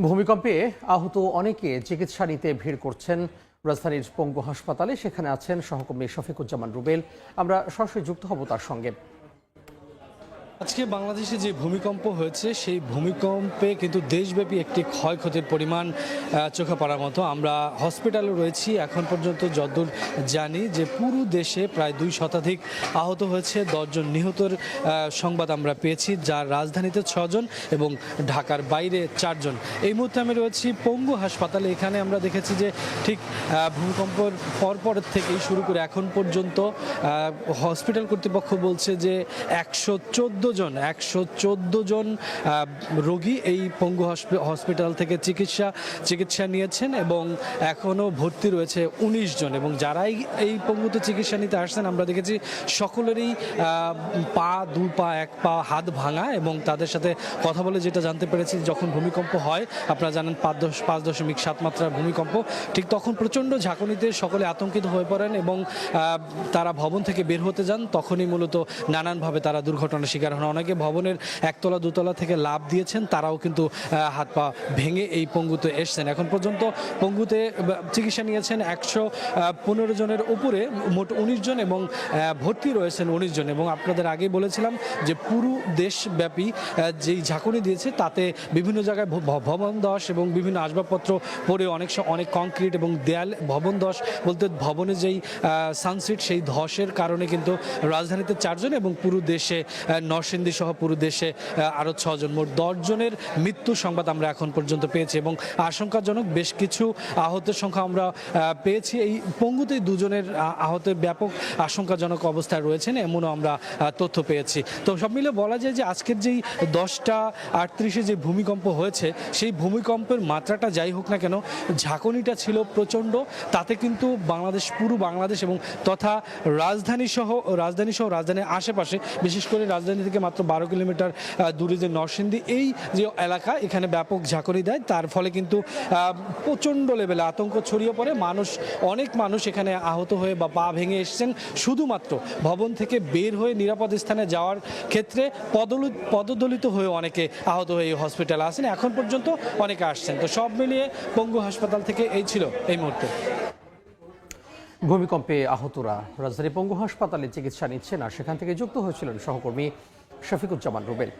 ভূমিকম্পে আহত অনেকে চিকিৎসা নিতে ভিড় করছেন রাজধানীর পঙ্গু হাসপাতালে। সেখানে আছেন সহকর্মী শফিকুজ্জামান রুবেল। আমরা সরাসরি যুক্ত হব তার সঙ্গে। আজকে বাংলাদেশে যে ভূমিকম্প হয়েছে সেই ভূমিকম্পে কিন্তু দেশব্যাপী একটি ক্ষয়ক্ষতির পরিমাণ চোখে পড়ার মতো। আমরা হসপিটালে রয়েছি, এখন পর্যন্ত যতদূর জানি যে পুরো দেশে প্রায় 2 শতাধিক আহত হয়েছে, 10 জন নিহতের সংবাদ আমরা পেয়েছি, যার রাজধানীতে 6 জন এবং ঢাকার বাইরে 4 জন। এই মুহূর্তে আমি রয়েছি পঙ্গু হাসপাতালে। এখানে আমরা দেখেছি যে ঠিক ভূমিকম্পের পরপর থেকেই শুরু করে এখন পর্যন্ত হসপিটাল কর্তৃপক্ষ বলছে যে 114 জন রোগী এই পঙ্গু হসপিটাল থেকে চিকিৎসা নিয়েছেন এবং এখনও ভর্তি রয়েছে 19 জন। এবং যারাই এই পঙ্গুতে চিকিৎসা নিতে আসছেন আমরা দেখেছি সকলেরই পা, 2 পা, 1 পা, হাত ভাঙা। এবং তাদের সাথে কথা বলে যেটা জানতে পেরেছি, যখন ভূমিকম্প হয়, আপনারা জানেন 5.7 মাত্রার ভূমিকম্প, ঠিক তখন প্রচণ্ড ঝাঁকুনিতে সকলে আতঙ্কিত হয়ে পড়েন এবং তারা ভবন থেকে বের হতে যান। তখনই মূলত নানানভাবে তারা দুর্ঘটনার শিকার হন। অনেকে ভবনের 1তলা 2তলা থেকে লাফ দিয়েছেন, তারাও কিন্তু হাত পা ভেঙে এই পঙ্গুতে এসছেন। এখন পর্যন্ত পঙ্গুতে চিকিৎসা নিয়েছেন 115 জনের উপরে, মোট 19 জন এবং ভর্তি রয়েছেন 19 জন। এবং আপনাদের আগেই বলেছিলাম যে পুরো দেশব্যাপী যেই ঝাঁকুনি দিয়েছে তাতে বিভিন্ন জায়গায় ভবন ধস এবং বিভিন্ন আসবাবপত্র পড়ে অনেক কংক্রিট এবং দেয়াল, ভবন ধস বলতে ভবনের যেই সানসিট সেই ধসের কারণে কিন্তু রাজধানীতে 4 জন এবং পুরো দেশে নরসিংদী সহ পুরো দেশে আরও 6 জন, মোট 10 জনের মৃত্যুর সংবাদ আমরা এখন পর্যন্ত পেয়েছি এবং আশঙ্কাজনক বেশ কিছু আহতের সংখ্যা আমরা পেয়েছি। এই পঙ্গুতেই 2 জনের আহতের ব্যাপক আশঙ্কাজনক অবস্থায় রয়েছেন এমনও আমরা তথ্য পেয়েছি। তো সব মিলে বলা যায় যে আজকের যেই 10:38 যে ভূমিকম্প হয়েছে সেই ভূমিকম্পের মাত্রাটা যাই হোক না কেন, ঝাঁকুনিটা ছিল প্রচণ্ড। তাতে কিন্তু পুরো বাংলাদেশ এবং তথা রাজধানী সহ রাজধানীর আশেপাশে, বিশেষ করে রাজধানী থেকে মাত্র 12 কিলোমিটার দূরে যে নরসিংদী এই যে এলাকা, এখানে ব্যাপক ঝাঁকুনি দেয়। তার ফলে কিন্তু প্রচণ্ড লেভেলে আতঙ্ক ছড়িয়ে পড়ে। অনেক মানুষ এখানে আহত হয়ে বা পা ভেঙে এসেছেন। শুধুমাত্র ভবন থেকে বের হয়ে নিরাপদ স্থানে যাওয়ার ক্ষেত্রে পদদলিত হয়ে অনেকে আহত হয়ে এই হসপিটালে আসেন। এখন পর্যন্ত অনেকে আসছেন। তো সব মিলিয়ে পঙ্গু হাসপাতাল থেকে এই ছিল এই মুহূর্তে। ভূমিকম্পে আহতরা রাজধানী পঙ্গু হাসপাতালে চিকিৎসা নিচ্ছেন, আর সেখান থেকে যুক্ত হয়েছিলেন সহকর্মী শফিকুজ্জামান রুবেল।